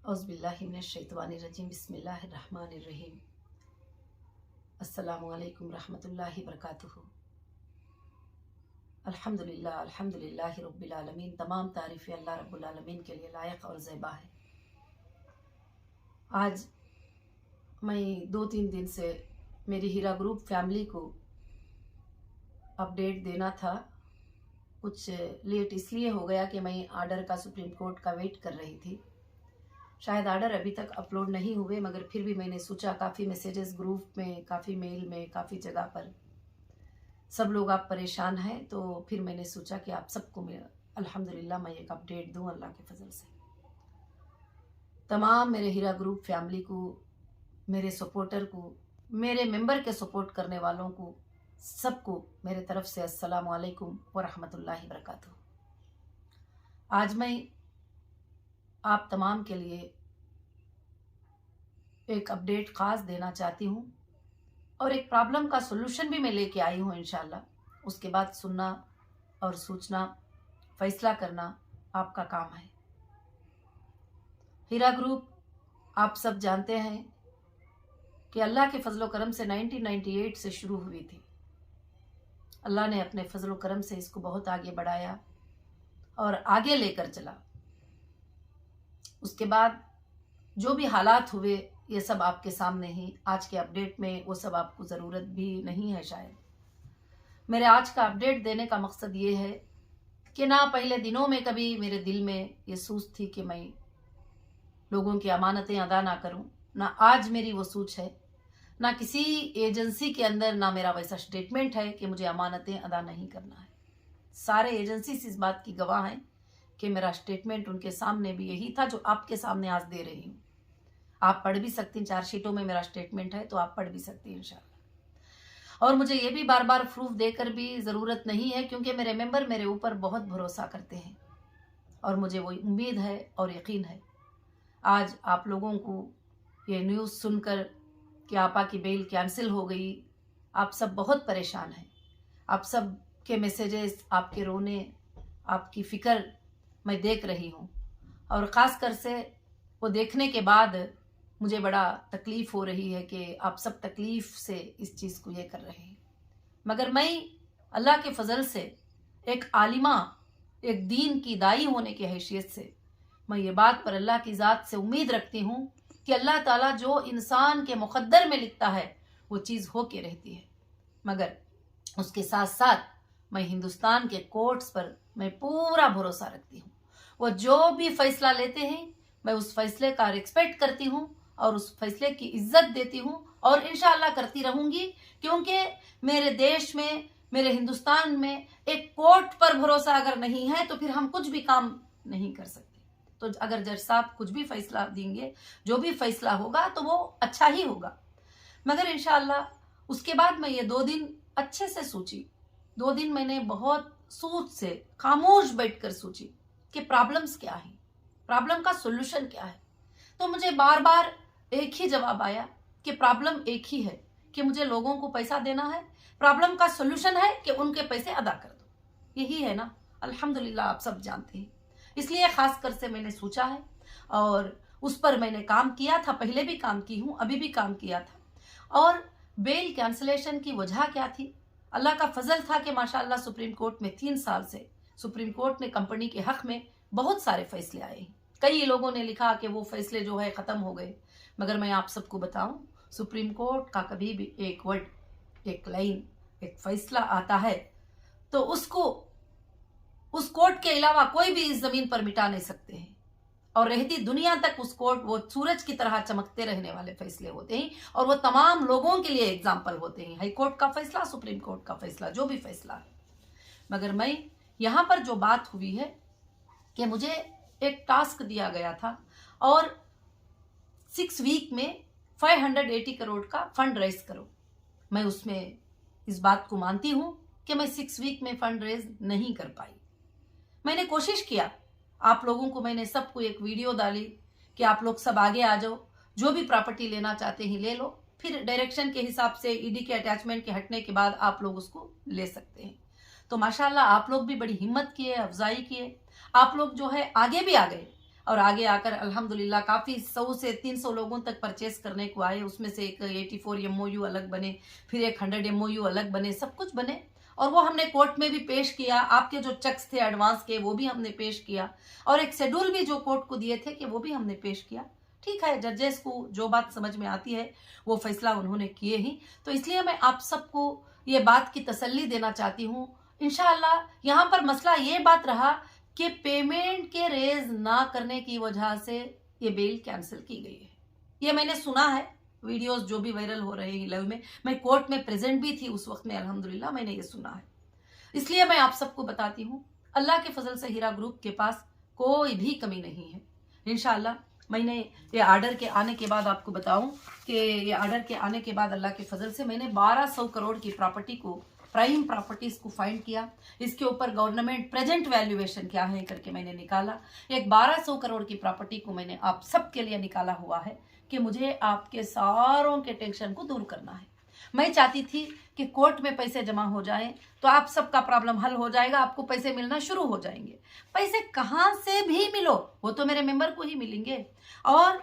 औज़ुबिल्लाहिमिनश्शैतानिर्रजीम बिस्मिल्लाहिर्रहमानिर्रहीम। अस्सलामुअलैकुम रहमतुल्लाहि बरकातुहू। अल्हम्दुलिल्लाह अल्हम्दुलिल्लाहि रब्बिल आलमीन। तमाम तारीफ़ें अल्लाह रब्बुल आलमीन के लिए लायक और ज़ेबा है। आज मैं 2-3 दिन से मेरी हीरा ग्रुप फैमिली को अपडेट देना था। कुछ लेट इसलिए हो गया कि मैं आर्डर का सुप्रीम कोर्ट का वेट कर रही थी। शायद आर्डर अभी तक अपलोड नहीं हुए, मगर फिर भी मैंने सोचा, काफ़ी मैसेजेस ग्रुप में, काफ़ी मेल में, काफ़ी जगह पर सब लोग आप परेशान हैं, तो फिर मैंने सोचा कि आप सबको मैं अल्हम्दुलिल्लाह मैं एक अपडेट दूं अल्लाह के फजल से। तमाम मेरे हीरा ग्रुप फैमिली को, मेरे सपोर्टर को, मेरे मेंबर के सपोर्ट करने वालों को, सबको मेरे तरफ से अस्सलाम वालेकुम व रहमतुल्लाहि बरकातुहू। आज मैं आप तमाम के लिए एक अपडेट ख़ास देना चाहती हूँ और एक प्रॉब्लम का सॉल्यूशन भी मैं लेके आई हूँ इंशाल्लाह। उसके बाद सुनना और सोचना, फैसला करना आपका काम है। हीरा ग्रुप आप सब जानते हैं कि अल्लाह के फजलो करम से 1998 से शुरू हुई थी। अल्लाह ने अपने फजलो करम से इसको बहुत आगे बढ़ाया और आगे लेकर चला। उसके बाद जो भी हालात हुए ये सब आपके सामने ही। आज के अपडेट में वो सब आपको ज़रूरत भी नहीं है शायद। मेरे आज का अपडेट देने का मकसद ये है कि ना पहले दिनों में कभी मेरे दिल में ये सूझ थी कि मैं लोगों की अमानतें अदा ना करूं, ना आज मेरी वो सूझ है, ना किसी एजेंसी के अंदर ना मेरा वैसा स्टेटमेंट है कि मुझे अमानतें अदा नहीं करना है। सारे एजेंसी इस बात की गवाह हैं कि मेरा स्टेटमेंट उनके सामने भी यही था जो आपके सामने आज दे रही हूँ। आप पढ़ भी सकती हैं, चार्जशीटों में मेरा स्टेटमेंट है, तो आप पढ़ भी सकती हैं इंशाल्लाह। और मुझे ये भी बार बार प्रूफ देकर भी ज़रूरत नहीं है, क्योंकि मेरे मेंबर मेरे ऊपर बहुत भरोसा करते हैं और मुझे वो उम्मीद है और यकीन है। आज आप लोगों को ये न्यूज़ सुनकर कि आपा की बेल कैंसिल हो गई, आप सब बहुत परेशान हैं। आप सब के मैसेजेस, आपके रोने, आपकी फ़िक्र मैं देख रही हूँ और ख़ास कर से वो देखने के बाद मुझे बड़ा तकलीफ़ हो रही है कि आप सब तकलीफ़ से इस चीज़ को ये कर रहे हैं। मगर मैं अल्लाह के फजल से एक आलिमा, एक दीन की दाई होने की हैसियत से मैं ये बात पर अल्लाह की ज़ात से उम्मीद रखती हूँ कि अल्लाह ताला जो इंसान के मुक़द्दर में लिखता है वो चीज़ हो के रहती है। मगर उसके साथ साथ मैं हिंदुस्तान के कोर्ट्स पर मैं पूरा भरोसा रखती हूँ। वो जो भी फैसला लेते हैं मैं उस फैसले का रिस्पेक्ट करती हूँ और उस फैसले की इज्जत देती हूँ और इंशाअल्लाह करती रहूँगी, क्योंकि मेरे देश में, मेरे हिंदुस्तान में एक कोर्ट पर भरोसा अगर नहीं है तो फिर हम कुछ भी काम नहीं कर सकते। तो अगर जज साहब कुछ भी फैसला देंगे, जो भी फैसला होगा तो वो अच्छा ही होगा। मगर इंशाअल्लाह उसके बाद मैं ये 2 दिन अच्छे से सोची। 2 दिन मैंने बहुत सूझ से खामोश बैठकर सोची कि प्रॉब्लम्स क्या है, प्रॉब्लम का सॉल्यूशन क्या है। तो मुझे बार बार एक ही जवाब आया कि प्रॉब्लम एक ही है कि मुझे लोगों को पैसा देना है। प्रॉब्लम का सॉल्यूशन है कि उनके पैसे अदा कर दो। यही है ना, अल्हम्दुलिल्लाह आप सब जानते हैं। इसलिए खास कर से मैंने सोचा है और उस पर मैंने काम किया था, पहले भी काम की हूँ, अभी भी काम किया था। और बेल कैंसलेशन की वजह क्या थी? अल्लाह का फजल था कि माशाअल्लाह सुप्रीम कोर्ट में 3 साल से सुप्रीम कोर्ट ने कंपनी के हक में बहुत सारे फैसले आए हैं। कई लोगों ने लिखा कि वो फैसले जो है ख़त्म हो गए, मगर मैं आप सबको बताऊं, सुप्रीम कोर्ट का कभी भी एक वर्ड, एक लाइन, एक फैसला आता है तो उसको उस कोर्ट के अलावा कोई भी इस ज़मीन पर मिटा नहीं सकते हैं। और रहती दुनिया तक उस कोर्ट वो सूरज की तरह चमकते रहने वाले फैसले होते हैं और वो तमाम लोगों के लिए एग्जाम्पल होते हैं। हाई कोर्ट का फैसला, सुप्रीम कोर्ट का फैसला, जो भी फैसला है। मगर मैं यहाँ पर जो बात हुई है कि मुझे एक टास्क दिया गया था और 6 वीक में 580 करोड़ का फंड रेज करो। मैं उसमें इस बात को मानती हूँ कि मैं 6 वीक में फंड रेज नहीं कर पाई। मैंने कोशिश किया, आप लोगों को मैंने सबको एक वीडियो डाली कि आप लोग सब आगे आ जाओ, जो भी प्रॉपर्टी लेना चाहते हैं ले लो, फिर डायरेक्शन के हिसाब से ईडी के अटैचमेंट के हटने के बाद आप लोग उसको ले सकते हैं। तो माशाल्लाह आप लोग भी बड़ी हिम्मत किए, अफजाई किए, आप लोग जो है आगे भी आ गए। और आगे आकर अल्हम्दुलिल्लाह काफ़ी 100 से 300 लोगों तक परचेस करने को आए। उसमें से एक 84 MOU अलग बने, फिर एक 100 MOU अलग बने, सब कुछ बने और वो हमने कोर्ट में भी पेश किया। आपके जो चेक्स थे एडवांस के वो भी हमने पेश किया और एक शेड्यूल भी जो कोर्ट को दिए थे कि वो भी हमने पेश किया। ठीक है, जजेस को जो बात समझ में आती है वो फैसला उन्होंने किए ही। तो इसलिए मैं आप सबको ये बात की तसल्ली देना चाहती हूँ। इंशाअल्लाह यहाँ पर मसला ये बात रहा कि पेमेंट के रेज ना करने की वजह से ये बेल कैंसिल की गई है। ये मैंने सुना है, वीडियोस जो भी वायरल हो रहे हैं लाइव में, मैं कोर्ट में प्रेजेंट भी थी उस वक्त में, अल्हम्दुलिल्लाह मैंने ये सुना है। इसलिए मैं आप सबको बताती हूँ, अल्लाह के फजल से हीरा ग्रुप के पास कोई भी कमी नहीं है। इंशाअल्लाह मैंने ये ऑर्डर के आने के बाद आपको बताऊं कि ये ऑर्डर के आने के बाद अल्लाह के फजल से मैंने 1200 करोड़ की प्रॉपर्टी को, प्राइम प्रॉपर्टीज को फाइंड किया। इसके ऊपर गवर्नमेंट प्रेजेंट वैल्यूएशन क्या है करके मैंने निकाला। एक 1200 करोड़ की प्रॉपर्टी को मैंने आप सबके लिए निकाला हुआ है कि मुझे आपके सारों के टेंशन को दूर करना है। मैं चाहती थी कि कोर्ट में पैसे जमा हो जाएं तो आप सबका प्रॉब्लम हल हो जाएगा, आपको पैसे मिलना शुरू हो जाएंगे। पैसे कहाँ से भी मिलो वो तो मेरे मेंबर को ही मिलेंगे। और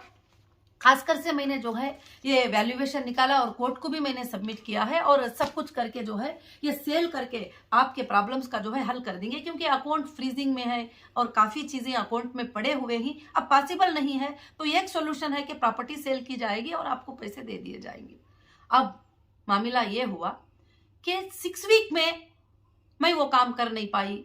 खासकर से मैंने जो है ये वैल्यूएशन निकाला और कोर्ट को भी मैंने सबमिट किया है और सब कुछ करके जो है ये सेल करके आपके प्रॉब्लम्स का जो है हल कर देंगे, क्योंकि अकाउंट फ्रीजिंग में है और काफ़ी चीज़ें अकाउंट में पड़े हुए ही अब पॉसिबल नहीं है। तो एक सोल्यूशन है कि प्रॉपर्टी सेल की जाएगी और आपको पैसे दे दिए जाएंगे। अब मामला ये हुआ कि 6 वीक में मैं वो काम कर नहीं पाई,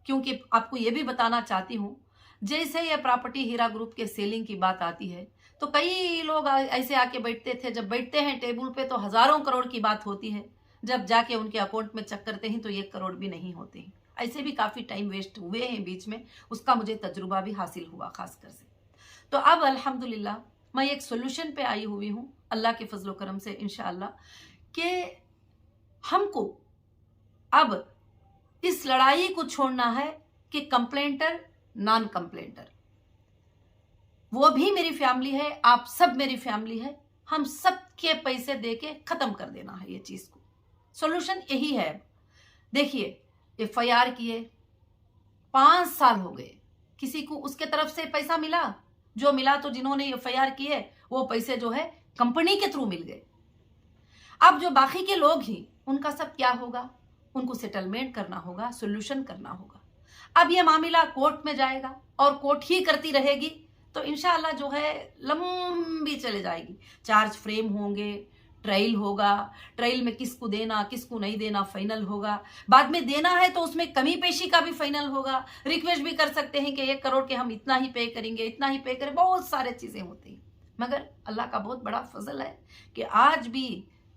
क्योंकि आपको ये भी बताना चाहती हूँ, जैसे ये प्रॉपर्टी हीरा ग्रुप के सेलिंग की बात आती है तो कई लोग ऐसे आके बैठते थे, जब बैठते हैं टेबल पे तो हजारों करोड़ की बात होती है, जब जाके उनके अकाउंट में चेक करते हैं तो 1 करोड़ भी नहीं होते हैं। ऐसे भी काफ़ी टाइम वेस्ट हुए हैं बीच में, उसका मुझे तजुर्बा भी हासिल हुआ खासकर से। तो अब अल्हम्दुलिल्लाह मैं एक सोल्यूशन पे आई हुई हूँ अल्लाह के फजलो करम से इंशाअल्लाह, कि हमको अब इस लड़ाई को छोड़ना है कि कंप्लेंटर नॉन कंप्लेंटर, वो भी मेरी फैमिली है, आप सब मेरी फैमिली है, हम सब के पैसे देके खत्म कर देना है ये चीज को। सॉल्यूशन यही है। देखिए FIR किए 5 साल हो गए, किसी को उसके तरफ से पैसा मिला? जो मिला तो जिन्होंने FIR किए वो पैसे जो है कंपनी के थ्रू मिल गए। अब जो बाकी के लोग ही, उनका सब क्या होगा? उनको सेटलमेंट करना होगा, सोल्यूशन करना होगा। अब ये मामला कोर्ट में जाएगा और कोर्ट ही करती रहेगी तो इंशाअल्लाह जो है लंबी चले जाएगी। चार्ज फ्रेम होंगे, ट्रायल होगा, ट्रायल में किसको देना किसको नहीं देना फाइनल होगा, बाद में देना है तो उसमें कमी पेशी का भी फाइनल होगा। रिक्वेस्ट भी कर सकते हैं कि 1 करोड़ के हम इतना ही पे करेंगे, इतना ही पे करें, बहुत सारे चीजें होती हैं। मगर अल्लाह का बहुत बड़ा फजल है कि आज भी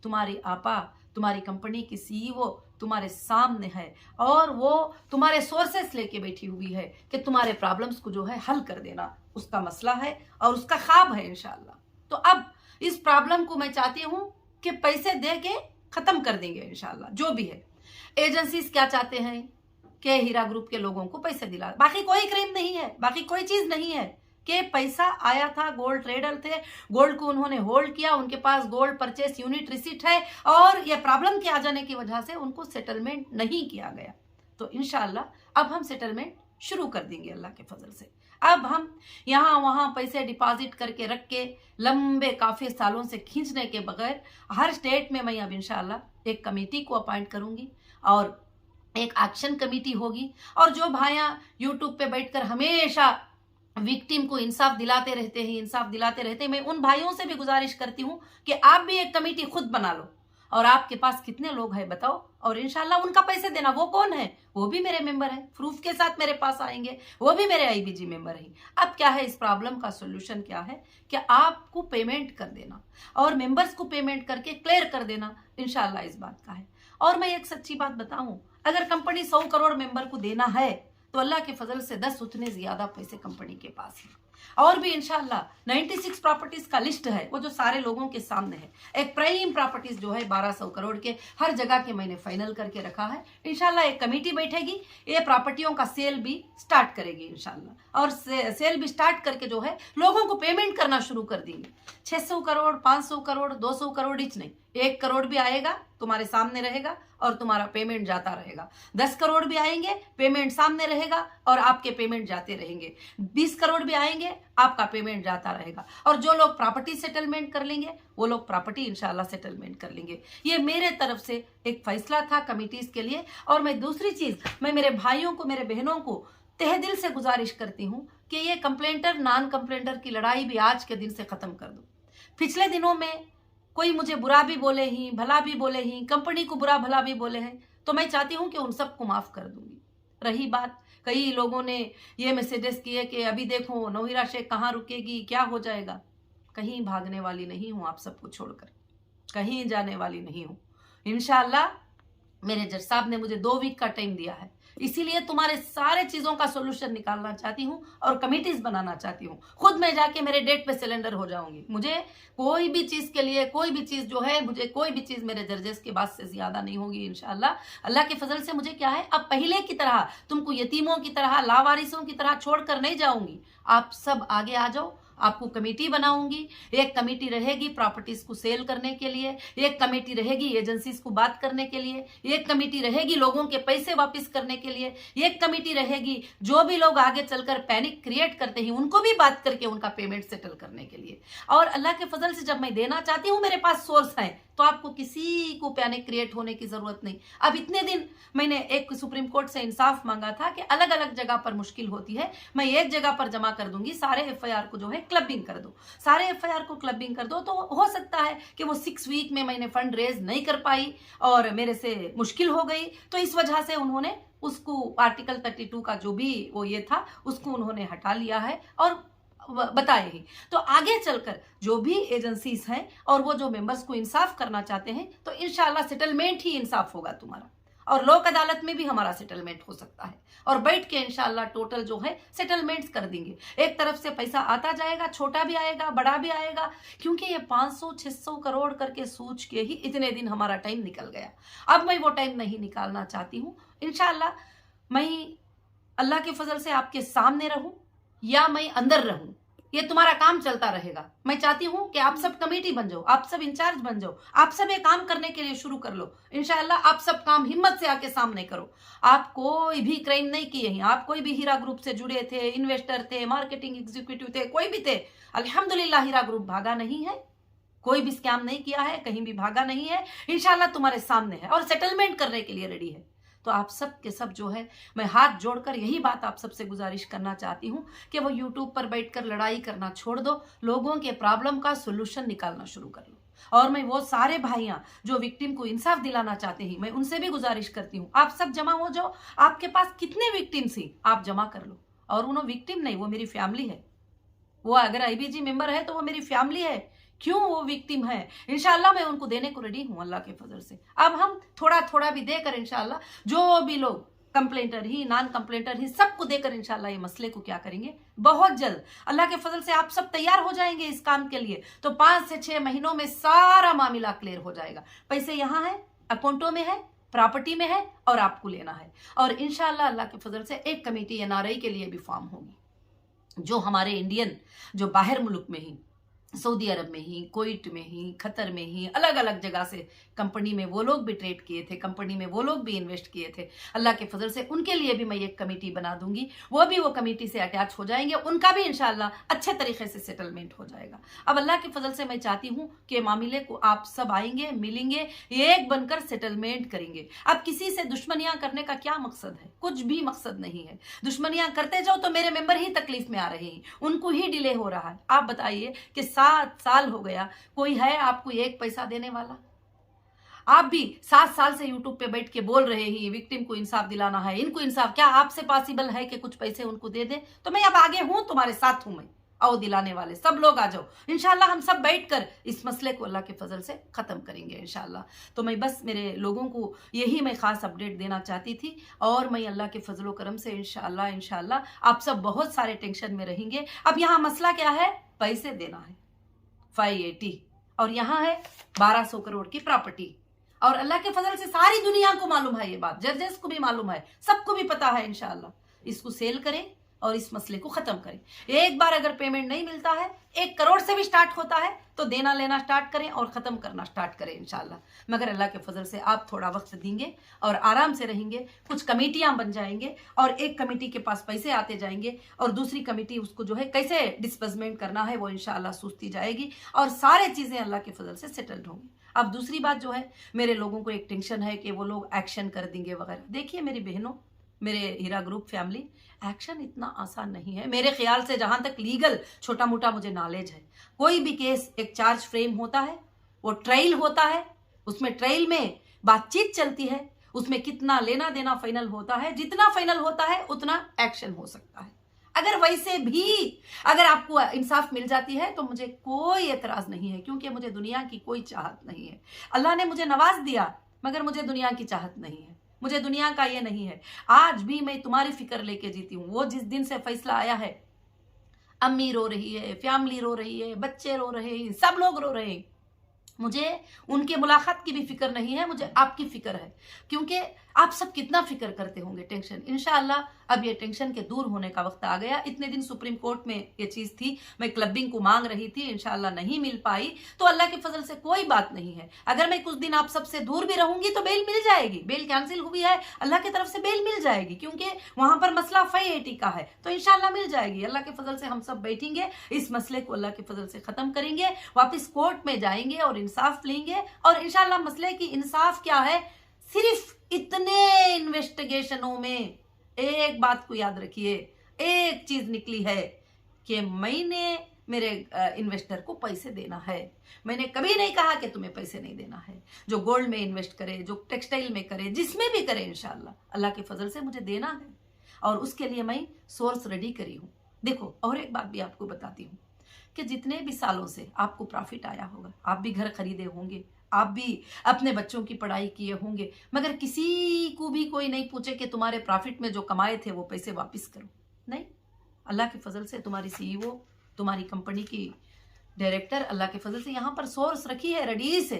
तुम्हारी आपा, तुम्हारी कंपनी की CEO तुम्हारे सामने है और वो तुम्हारे सोर्सेस लेके बैठी हुई है कि तुम्हारे प्रॉब्लम्स को जो है हल कर देना उसका मसला है और उसका ख्वाब है इंशाअल्लाह। तो अब इस प्रॉब्लम को मैं चाहती हूँ कि पैसे दे के खत्म कर देंगे इंशाअल्लाह। जो भी है, एजेंसीज क्या चाहते हैं कि हीरा ग्रुप के लोगों को पैसे दिला, बाकी कोई क्राइम नहीं है, बाकी कोई चीज नहीं है कि पैसा आया था, गोल्ड ट्रेडर थे, गोल्ड को उन्होंने होल्ड किया, उनके पास गोल्ड परचेस यूनिट रिसीट है और ये प्रॉब्लम के आ जाने की वजह से उनको सेटलमेंट नहीं किया गया। तो इंशाअल्लाह अब हम सेटलमेंट शुरू कर देंगे अल्लाह के फजल से। अब हम यहाँ वहाँ पैसे डिपॉजिट करके रख के लंबे काफ़ी सालों से खींचने के बगैर हर स्टेट में मैं अब इंशाअल्लाह एक कमेटी को अपॉइंट करूँगी और एक एक्शन कमेटी होगी। और जो भाइयाँ यूट्यूब पे बैठकर हमेशा विक्टिम को इंसाफ दिलाते रहते हैं, मैं उन भाइयों से भी गुजारिश करती हूँ कि आप भी एक कमेटी खुद बना लो। और आपके पास कितने लोग हैं बताओ, और इंशाल्लाह उनका पैसे देना। वो कौन है? वो भी मेरे मेंबर है, प्रूफ के साथ मेरे पास आएंगे, वो भी मेरे IBG मेंबर हैं। अब क्या है, इस प्रॉब्लम का सोल्यूशन क्या है कि आपको पेमेंट कर देना और मेंबर्स को पेमेंट करके क्लियर कर देना इंशाल्लाह इस बात का है। और मैं एक सच्ची बात बताऊं, अगर कंपनी 100 करोड़ मेंबर को देना है तो अल्लाह के फजल से 10 उतने ज्यादा पैसे कंपनी के पास है। और भी इंशाल्लाह 96 प्रॉपर्टीज का लिस्ट है, वो जो सारे लोगों के सामने है। एक प्राइम प्रॉपर्टीज जो है 1200 करोड़ के हर जगह के मैंने फाइनल करके रखा है। इंशाल्लाह एक कमेटी बैठेगी, ये प्रॉपर्टियों का सेल भी स्टार्ट करेगी इंशाल्लाह, और सेल भी स्टार्ट करके जो है लोगों को पेमेंट करना शुरू कर देंगे। 600 करोड़, 500 करोड़, 200 करोड़ इच नहीं, 1 करोड़ भी आएगा तुम्हारे सामने रहेगा और तुम्हारा पेमेंट जाता रहेगा। 10 करोड़ भी आएंगे, पेमेंट सामने रहेगा और आपके पेमेंट जाते रहेंगे। 20 करोड़ भी आएंगे, आपका पेमेंट जाता रहेगा। और जो लोग प्रॉपर्टी सेटलमेंट कर लेंगे वो लोग प्रॉपर्टी इंशाल्लाह सेटलमेंट कर लेंगे। ये मेरे तरफ से एक फैसला था कमिटीज के लिए। और मैं दूसरी चीज, मैं मेरे भाइयों को, मेरे बहनों को तहे दिल से गुजारिश करती हूं कि ये कंप्लेंटर नॉन कंप्लेंटर की लड़ाई भी आज के दिन से खत्म कर दो। पिछले दिनों में कोई मुझे बुरा भी बोले ही, भला भी बोले ही, कंपनी को बुरा भला भी बोले हैं, तो मैं चाहती हूं कि उन सबको माफ कर दूंगी। रही बात, कई लोगों ने ये मैसेजेस किए कि अभी देखो नौहिरा शेख कहाँ रुकेगी, क्या हो जाएगा। कहीं भागने वाली नहीं हूं, आप सबको छोड़कर कहीं जाने वाली नहीं हूं। इंशाल्लाह मेरे जज साहब ने मुझे 2 वीक का टाइम दिया है, इसीलिए तुम्हारे सारे चीजों का सोल्यूशन निकालना चाहती हूँ और कमिटीज बनाना चाहती हूँ। खुद मैं जाके मेरे डेट पे सिलेंडर हो जाऊंगी। मुझे कोई भी चीज के लिए, कोई भी चीज जो है, मुझे कोई भी चीज मेरे जजेस की बात से ज्यादा नहीं होगी इंशाल्लाह। अल्लाह के फजल से मुझे क्या है, अब पहले की तरह तुमको यतीमों की तरह, लावारिसों की तरह छोड़कर नहीं जाऊंगी। आप सब आगे आ जाओ, आपको कमेटी बनाऊंगी। एक कमेटी रहेगी प्रॉपर्टीज को सेल करने के लिए, एक कमेटी रहेगी एजेंसीज को बात करने के लिए, एक कमेटी रहेगी लोगों के पैसे वापस करने के लिए, एक कमेटी रहेगी जो भी लोग आगे चलकर पैनिक क्रिएट करते हैं उनको भी बात करके उनका पेमेंट सेटल करने के लिए। और अल्लाह के फजल से जब मैं देना चाहती हूँ, मेरे पास सोर्स है, तो आपको किसी को पैनिक क्रिएट होने की जरूरत नहीं। अब इतने दिन मैंने एक सुप्रीम कोर्ट से इंसाफ मांगा था कि अलग अलग जगह पर मुश्किल होती है, मैं एक जगह पर जमा कर दूंगी, सारे एफआईआर को जो है क्लबिंग कर दो, सारे एफआईआर को क्लबिंग कर दो। तो हो सकता है कि वो 6 वीक में मैंने फंड रेज नहीं कर पाई और मेरे से मुश्किल हो गई, तो इस वजह से उन्होंने उसको आर्टिकल 32 का जो भी वो ये था उसको उन्होंने हटा लिया है और बताए ही। तो आगे चलकर जो भी एजेंसीज हैं और वो जो मेंबर्स को इंसाफ करना चाहते हैं, तो इंशाल्लाह सेटलमेंट ही इंसाफ होगा तुम्हारा, और लोक अदालत में भी हमारा सेटलमेंट हो सकता है और बैठ के इंशाल्लाह टोटल जो है सेटलमेंट्स कर देंगे। एक तरफ से पैसा आता जाएगा, छोटा भी आएगा, बड़ा भी आएगा, क्योंकि ये 500-600 करोड़ करके सोच के ही इतने दिन हमारा टाइम निकल गया। अब मैं वो टाइम नहीं निकालना चाहती हूँ। इंशाल्लाह मैं अल्लाह के फजल से आपके सामने रहूं या मैं अंदर रहूं, ये तुम्हारा काम चलता रहेगा। मैं चाहती हूं कि आप सब कमेटी बन जाओ, आप सब इंचार्ज बन जाओ, आप सब ये काम करने के लिए शुरू कर लो। इंशाल्लाह आप सब काम हिम्मत से आके सामने करो। आप कोई भी क्राइम नहीं किए हैं, आप कोई भी हीरा ग्रुप से जुड़े थे, इन्वेस्टर थे, मार्केटिंग एग्जीक्यूटिव थे, कोई भी थे, अल्हम्दुलिल्लाह हीरा ग्रुप भागा नहीं है, कोई भी स्कैम नहीं किया है, कहीं भी भागा नहीं है। इंशाल्लाह तुम्हारे सामने है और सेटलमेंट करने के लिए रेडी है। तो आप सब के सब जो है, मैं हाथ जोड़कर यही बात आप सबसे गुजारिश करना चाहती हूं कि वो यूट्यूब पर बैठकर लड़ाई करना छोड़ दो, लोगों के प्रॉब्लम का सोल्यूशन निकालना शुरू कर लो। और मैं वो सारे भाइयां जो विक्टिम को इंसाफ दिलाना चाहते हैं, मैं उनसे भी गुजारिश करती हूँ, आप सब जमा हो जाओ। आपके पास कितने विक्टिम्स हैं आप जमा कर लो। और उन्होंने विक्टिम नहीं, वो मेरी फैमिली है। वो अगर आईबीजी मेंबर है तो वो मेरी फैमिली है। क्यों वो विक्टिम है, इंशाल्लाह मैं उनको देने को रेडी हूं अल्लाह के फजल से। अब हम थोड़ा थोड़ा भी देकर इंशाल्लाह जो भी लोग कंप्लेंटर ही, नॉन कंप्लेंटर ही, सबको देकर इंशाल्लाह ये मसले को क्या करेंगे, बहुत जल्द अल्लाह के फजल से आप सब तैयार हो जाएंगे इस काम के लिए, तो 5 से 6 महीनों में सारा मामला क्लियर हो जाएगा। पैसे यहाँ है, अकाउंटों में है, प्रॉपर्टी में है और आपको लेना है। और इंशाल्लाह अल्लाह के फजल से एक कमेटी एनआरआई के लिए भी फॉर्म होगी, जो हमारे इंडियन जो बाहर मुल्क में ही, सऊदी अरब में ही, कुवैत में ही, कतर में ही, अलग अलग जगह से कंपनी में वो लोग भी ट्रेड किए थे, कंपनी में वो लोग भी इन्वेस्ट किए थे, अल्लाह के फजल से उनके लिए भी मैं एक कमेटी बना दूंगी। वो भी वो कमेटी से अटैच हो जाएंगे, उनका भी इंशाल्लाह अच्छे तरीके से सेटलमेंट हो जाएगा। अब अल्लाह के फजल से मैं चाहती हूँ कि मामले को आप सब आएंगे, मिलेंगे, एक बनकर सेटलमेंट करेंगे। अब किसी से दुश्मनियां करने का क्या मकसद है, कुछ भी मकसद नहीं है। दुश्मनियां करते जाओ तो मेरे मेंबर ही तकलीफ में आ रहे हैं, उनको ही डिले हो रहा है। आप बताइए कि 7 साल हो गया, कोई है आपको 1 पैसा देने वाला? आप भी 7 साल से यूट्यूब पे बैठ के बोल रहे हैं विक्टिम को इंसाफ दिलाना है, इनको इंसाफ, क्या आपसे पॉसिबल है कि कुछ पैसे उनको दे दे? तो मैं अब आगे हूं, तुम्हारे साथ हूं मैं, आओ दिलाने वाले सब लोग आ जाओ। इंशाल्लाह हम सब बैठकर इस मसले को अल्लाह के फजल से खत्म करेंगे इंशाल्लाह। तो मैं बस मेरे लोगों को यही मैं खास अपडेट देना चाहती थी, और मैं अल्लाह के फजलो करम से इंशाल्लाह आप सब बहुत सारे टेंशन में रहेंगे। अब यहाँ मसला क्या है, पैसे देना है 580, और यहाँ है 1200 करोड़ की प्रॉपर्टी। और अल्लाह के फजल से सारी दुनिया को मालूम है ये बात, जजेस को भी मालूम है, सबको भी पता है। इंशाल्लाह इसको सेल करें, और इस मसले को खत्म करें। एक बार अगर पेमेंट नहीं मिलता है, 1 करोड़ से भी स्टार्ट होता है, तो देना लेना स्टार्ट करें और खत्म करना स्टार्ट करें इंशाल्लाह। मगर अल्लाह के फजल से आप थोड़ा वक्त देंगे और आराम से रहेंगे, कुछ कमेटियां बन जाएंगे और एक कमेटी के पास पैसे आते जाएंगे और दूसरी कमेटी उसको जो है कैसे डिस्बर्समेंट करना है वो इंशाल्लाह सोचती जाएगी और सारी चीजें अल्लाह के फजल से सेटल्ड होंगी। अब दूसरी बात जो है, मेरे लोगों को एक टेंशन है कि वो लोग एक्शन कर देंगे वगैरह। देखिए मेरी बहनों, मेरे हीरा ग्रुप फैमिली, एक्शन इतना आसान नहीं है मेरे ख्याल से। जहां तक लीगल छोटा मोटा मुझे नॉलेज है, कोई भी केस एक चार्ज फ्रेम होता है, वो ट्रायल होता है, उसमें ट्रायल में बातचीत चलती है, उसमें कितना लेना देना फाइनल होता है, जितना फाइनल होता है उतना एक्शन हो सकता है। अगर वैसे भी अगर आपको इंसाफ मिल जाती है तो मुझे कोई एतराज नहीं है, क्योंकि मुझे दुनिया की कोई चाहत नहीं है। अल्लाह ने मुझे नवाज दिया मगर मुझे दुनिया की चाहत नहीं है, मुझे दुनिया का ये नहीं है। आज भी मैं तुम्हारी फिक्र लेके जीती हूँ। वो जिस दिन से फैसला आया है, अम्मी रो रही है, फैमिली रो रही है, बच्चे रो रहे हैं, सब लोग रो रहे हैं, मुझे उनके मुलाकात की भी फिक्र नहीं है, मुझे आपकी फिक्र है, क्योंकि आप सब कितना फिक्र करते होंगे। टेंशन इंशाअल्लाह अब ये टेंशन के दूर होने का वक्त आ गया। इतने दिन सुप्रीम कोर्ट में ये चीज थी, मैं क्लबिंग को मांग रही थी, इंशाअल्लाह नहीं मिल पाई, तो अल्लाह के फजल से कोई बात नहीं है। अगर मैं कुछ दिन आप सबसे दूर भी रहूंगी तो बेल मिल जाएगी। बेल कैंसिल हुई है, अल्लाह की तरफ से बेल मिल जाएगी, क्योंकि वहां पर मसला 580 का है, तो इंशाअल्लाह मिल जाएगी। अल्लाह के फजल से हम सब बैठेंगे, इस मसले को अल्लाह के फजल से खत्म करेंगे, वापिस कोर्ट में जाएंगे और इंसाफ लेंगे। और इंशाअल्लाह मसले की इंसाफ क्या है, सिर्फ इतने इन्वेस्टिगेशनों में एक बात को याद रखिए, एक चीज निकली है कि मैंने मेरे इन्वेस्टर को पैसे देना है। मैंने कभी नहीं कहा कि तुम्हें पैसे नहीं देना है। जो गोल्ड में इन्वेस्ट करे, जो टेक्सटाइल में करे, जिसमें भी करे, इंशाल्लाह अल्लाह के फजल से मुझे देना है और उसके लिए मैं सोर्स रेडी करी हूँ। देखो और एक बात भी आपको बताती हूँ कि जितने भी सालों से आपको प्रॉफिट आया होगा, आप भी घर खरीदे होंगे, आप भी अपने बच्चों की पढ़ाई किए होंगे, मगर किसी को भी कोई नहीं पूछे कि तुम्हारे प्रॉफिट में जो कमाए थे वो पैसे वापस करो। नहीं, अल्लाह के फजल से तुम्हारी सीईओ, तुम्हारी कंपनी की डायरेक्टर अल्लाह के फजल से यहाँ पर सोर्स रखी है रेडी से।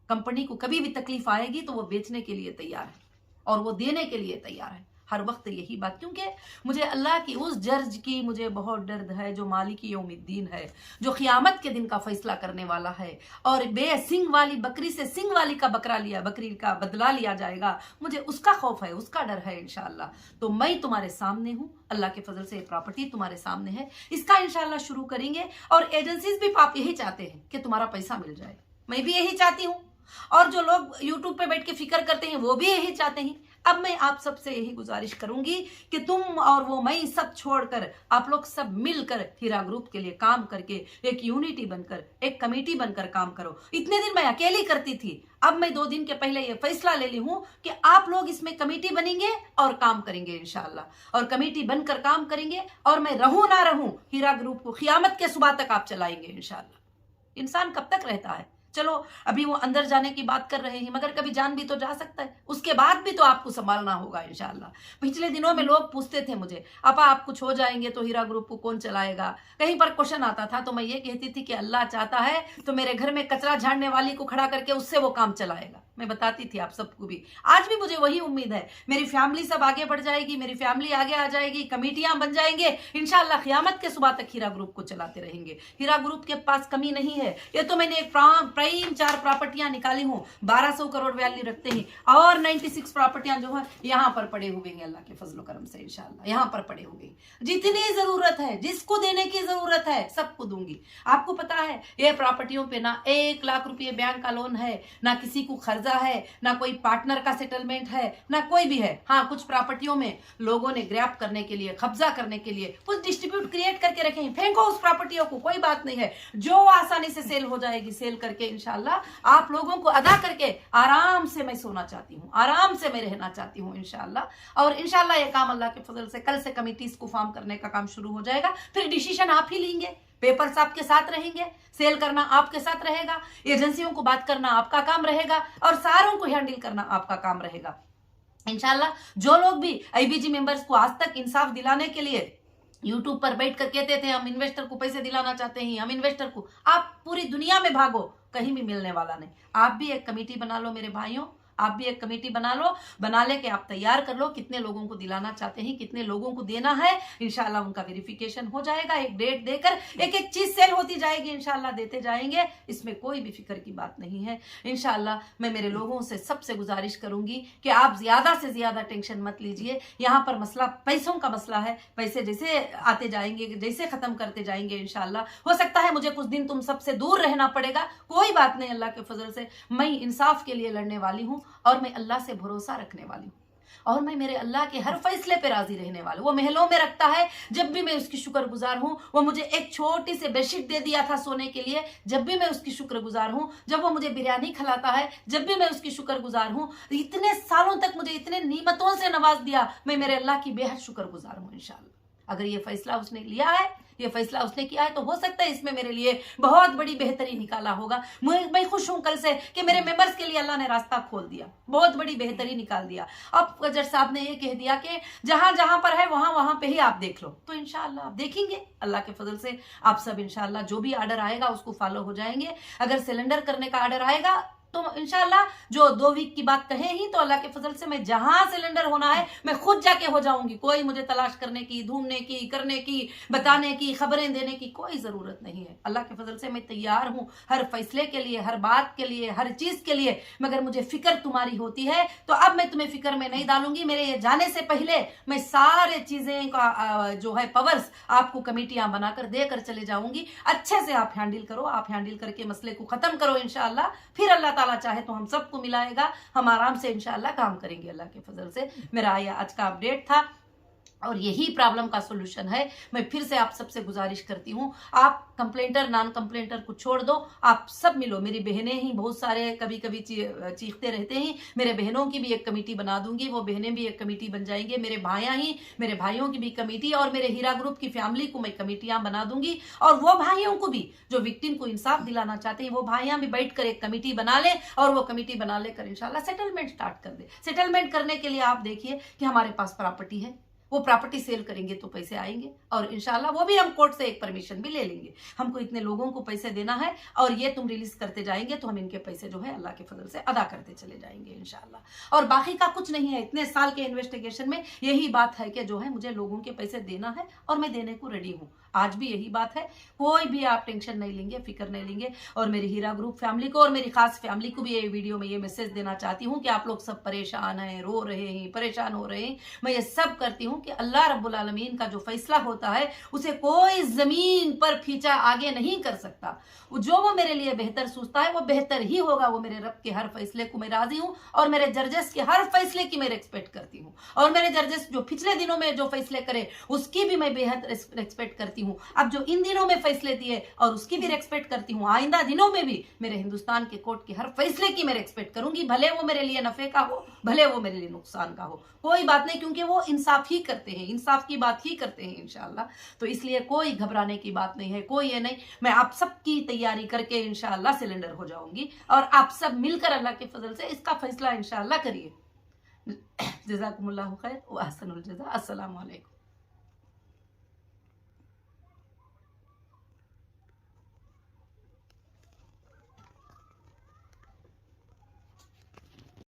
कंपनी को कभी भी तकलीफ आएगी तो वो बेचने के लिए तैयार है और वो देने के लिए तैयार है हर वक्त यही बात, क्योंकि मुझे अल्लाह की उस जज की मुझे बहुत डर है जो मालिक यौमिद्दीन है, जो क़ियामत के दिन का फैसला करने वाला है और बे सिंग वाली बकरी से सिंग वाली का बकरी का बदला लिया जाएगा। मुझे उसका खौफ है, उसका डर है इंशाअल्लाह। तो मैं तुम्हारे सामने हूँ, अल्लाह के फजल से प्रॉपर्टी तुम्हारे सामने है, इसका इंशाअल्लाह शुरू करेंगे। और एजेंसीज भी आप यही चाहते हैं कि तुम्हारा पैसा मिल जाए, मैं भी यही चाहती हूँ, और जो लोग यूट्यूब पे बैठ के फिक्र करते हैं वो भी यही चाहते हैं। अब मैं आप सबसे यही गुजारिश करूंगी कि तुम और वो मैं सब छोड़कर आप लोग सब मिलकर हीरा ग्रुप के लिए काम करके एक यूनिटी बनकर, एक कमेटी बनकर काम करो। इतने दिन मैं अकेली करती थी, अब मैं 2 दिन के पहले ये फैसला ले ली हूं कि आप लोग इसमें कमेटी बनेंगे और काम करेंगे इंशाअल्लाह, और कमेटी बनकर काम करेंगे। और मैं रहूं ना रहूं, हीरा ग्रुप को क़ियामत के सुबह तक आप चलाएंगे इंशाअल्लाह। इंसान कब तक रहता है? चलो अभी वो अंदर जाने की बात कर रहे हैं, मगर कभी जान भी तो जा सकता है, उसके बाद भी तो आपको संभालना होगा इंशाअल्लाह। पिछले दिनों में लोग पूछते थे मुझे, अपा आप कुछ हो जाएंगे तो हीरा ग्रुप को कौन चलाएगा? कहीं पर क्वेश्चन आता था तो मैं ये कहती थी कि अल्लाह चाहता है तो मेरे घर में कचरा झाड़ने वाली को खड़ा करके उससे वो काम चलाएगा। मैं बताती थी आप सबको भी, आज भी मुझे वही उम्मीद है। मेरी फैमिली सब आगे बढ़ जाएगी, मेरी फैमिली आगे आ जाएगी, कमेटियां बन जाएंगे इंशाअल्लाह, क़ियामत के सुबह तक हीरा ग्रुप को चलाते रहेंगे। हीरा ग्रुप के पास कमी नहीं है। ये तो मैंने एक प्राइम 4 प्रॉपर्टियां निकाली हूँ, 1200 करोड़ वैल्यू रखते हैं, और 96 प्रॉपर्टियां जो है यहाँ पर पड़े हुए हैं अल्लाह के फजल करम से इंशाअल्लाह, यहाँ पर पड़े हुए। जितनी जरूरत है, जिसको देने की जरूरत है सबको दूंगी। आपको पता है ये प्रॉपर्टियों पे ना 1 लाख रुपये बैंक का लोन है, ना किसी को खर्चा है, ना कोई पार्टनर का सेटलमेंट है, ना कोई भी है। हाँ, कुछ प्रॉपर्टियों में लोगों ने ग्रैब करने के लिए, कब्जा करने के लिए कुछ डिस्ट्रीब्यूट क्रिएट करके रखे हैं, फेंको उस प्रॉपर्टियों को, कोई बात नहीं है। जो आसानी से सेल हो जाएगी, सेल करके इंशाअल्लाह आप लोगों को अदा करके आराम से मैं सोना चाहती हूँ, आराम से मैं रहना चाहती हूँ इंशाअल्लाह। और इंशाअल्लाह ये काम अल्लाह के फजल से कल से कमिटीज को फॉर्म करने का काम शुरू हो जाएगा। फिर डिसीजन आप ही लेंगे, पेपर्स आपके साथ रहेंगे, सेल करना आपके साथ रहेगा, एजेंसियों को बात करना आपका काम रहेगा, और सारों को हैंडल करना आपका काम रहेगा इंशाल्लाह। जो लोग भी आईबीजी मेंबर्स को आज तक इंसाफ दिलाने के लिए यूट्यूब पर बैठ कर कहते थे हम इन्वेस्टर को पैसे दिलाना चाहते हैं, हम इन्वेस्टर को, आप पूरी दुनिया में भागो, कहीं भी मिलने वाला नहीं। आप भी एक कमेटी बना लो मेरे भाइयों, आप भी एक कमेटी बना लो, बना लेके आप तैयार कर लो कितने लोगों को दिलाना चाहते हैं, कितने लोगों को देना है। इंशाल्लाह उनका वेरिफिकेशन हो जाएगा, एक डेट देकर एक एक चीज सेल होती जाएगी, इंशाल्लाह देते जाएंगे, इसमें कोई भी फिक्र की बात नहीं है। इंशाल्लाह मैं मेरे लोगों से सबसे गुजारिश करूंगी कि आप ज्यादा से ज्यादा टेंशन मत लीजिए। यहाँ पर मसला पैसों का मसला है, पैसे जैसे आते जाएंगे, जैसे खत्म करते जाएंगे इंशाल्लाह। हो सकता है मुझे कुछ दिन तुम सबसे दूर रहना पड़ेगा, कोई बात नहीं, अल्लाह के फजल से मैं इंसाफ के लिए लड़ने वाली हूँ और मैं अल्लाह से भरोसा रखने वाली हूँ और मैं मेरे अल्लाह के हर फैसले पे राजी रहने वाली हूँ। वो महलों में रखता है, जब भी मैं उसकी शुक्रगुजार हूँ। वो मुझे एक छोटी सी बेडशीट दे दिया था सोने के लिए, जब भी मैं उसकी शुक्रगुजार हूँ। जब वो मुझे बिरयानी खिलाता है, जब भी मैं उसकी शुक्रगुजार हूँ। इतने सालों तक मुझे इतने नियमतों से नवाज दिया, मैं मेरे अल्लाह की बेहद शुक्रगुजार हूँ। इंशाल्लाह अगर ये फैसला उसने लिया है, ये फैसला उसने किया है, तो हो सकता है इसमें मेरे लिए बहुत बड़ी बेहतरी निकाला होगा। मैं खुश हूं कल से कि मेरे मेंबर्स के लिए अल्लाह ने रास्ता खोल दिया, बहुत बड़ी बेहतरी निकाल दिया। अब गजर साहब ने ये कह दिया कि जहां जहां पर है वहां वहां पे ही आप देख लो, तो इंशाल्लाह आप देखेंगे अल्लाह के फजल से। आप सब इंशाल्लाह जो भी आर्डर आएगा उसको फॉलो हो जाएंगे। अगर सिलेंडर करने का आर्डर आएगा तो इंशाल्लाह जो 2 वीक की बात कहे ही, तो अल्लाह के फजल से मैं जहां सिलेंडर होना है मैं खुद जाके हो जाऊंगी। कोई मुझे तलाश करने की, ढूंढने की, करने की, बताने की, खबरें देने की कोई जरूरत नहीं है। अल्लाह के फजल से मैं तैयार हूं हर फैसले के लिए, हर बात के लिए, हर चीज के लिए। मगर मुझे फिक्र तुम्हारी होती है तो अब मैं तुम्हें फिक्र में नहीं डालूंगी। मेरे ये जाने से पहले मैं सारे चीजें का जो है पावर्स आपको कमेटियां बनाकर देकर चले जाऊंगी। अच्छे से आप हैंडल करो, आप हैंडल करके मसले को खत्म करो इंशाल्लाह। फिर अल्लाह ताला चाहे तो हम सबको मिलाएगा, हम आराम से इंशाल्लाह काम करेंगे अल्लाह के फजल से। मेरा ये आज का अपडेट था और यही प्रॉब्लम का सोल्यूशन है। मैं फिर से आप सबसे गुजारिश करती हूँ, आप कंप्लेंटर नॉन कंप्लेंटर को छोड़ दो, आप सब मिलो। मेरी बहनें ही बहुत सारे कभी कभी चीखते रहते हैं, मेरे बहनों की भी एक कमेटी बना दूंगी, वो बहनें भी एक कमेटी बन जाएंगे। मेरे मेरे भाइयों की भी कमेटी और मेरे हीरा ग्रुप की फैमिली को मैं कमेटियां बना दूंगी। और वो भाइयों को भी जो विक्टिम को इंसाफ दिलाना चाहते हैं, वो भाइयां भी बैठकर एक कमेटी बना ले और वो कमेटी बना लेकर इंशाल्लाह सेटलमेंट स्टार्ट कर दे। सेटलमेंट करने के लिए आप देखिए कि हमारे पास प्रॉपर्टी है, वो प्रॉपर्टी सेल करेंगे तो पैसे आएंगे और इंशाल्लाह वो भी हम कोर्ट से एक परमिशन भी ले लेंगे। हमको इतने लोगों को पैसे देना है और ये तुम रिलीज करते जाएंगे तो हम इनके पैसे जो है अल्लाह के फजल से अदा करते चले जाएंगे इंशाल्लाह। और बाकी का कुछ नहीं है। इतने साल के इन्वेस्टिगेशन में यही बात है कि जो है मुझे लोगों के पैसे देना है और मैं देने को रेडी हूँ। आज भी यही बात है, कोई भी आप टेंशन नहीं लेंगे, फिक्र नहीं लेंगे। और मेरी हीरा ग्रुप फैमिली को और मेरी खास फैमिली को भी ये वीडियो में ये मैसेज देना चाहती हूँ कि आप लोग सब परेशान हैं, रो रहे हैं, परेशान हो रहे हैं। मैं ये सब करती हूँ कि अल्लाह रब्बुल आलमीन का जो फैसला होता है उसे कोई जमीन पर खींचा आगे नहीं कर सकता। जो वो मेरे लिए बेहतर सोचता है वो बेहतर ही होगा। वो मेरे रब के हर फैसले को मैं राजी हूँ और मेरे जजेस के हर फैसले की मैं रिस्पेक्ट करती हूँ। और मेरे जजेस जो पिछले दिनों में जो फैसले करे उसकी भी मैं बेहद रिस्पेक्ट करती हूँ। अब जो इन दिनों में फैसले दिए और उसकी भी रिस्पेक्ट करती हूँ। आइंदा दिनों में भी मेरे हिंदुस्तान के कोर्ट के हर फैसले की मैं रिस्पेक्ट करूंगी, भले वो मेरे लिए नफे का हो, भले वो मेरे लिए नुकसान का हो, कोई बात नहीं, क्योंकि वो इंसाफ ही करते हैं, इंसाफ की बात ही करते हैं इंशाल्लाह। तो इसलिए कोई घबराने की बात नहीं है, कोई ये नहीं। मैं आप सबकी तैयारी करके इंशाल्लाह सिलेंडर हो जाऊंगी और आप सब मिलकर अल्लाह के फजल से इसका फैसला इंशाल्लाह करिए। जज़ाकुमुल्लाहु खैर व अहसनुल जज़ा। अस्सलामु अलैकुम।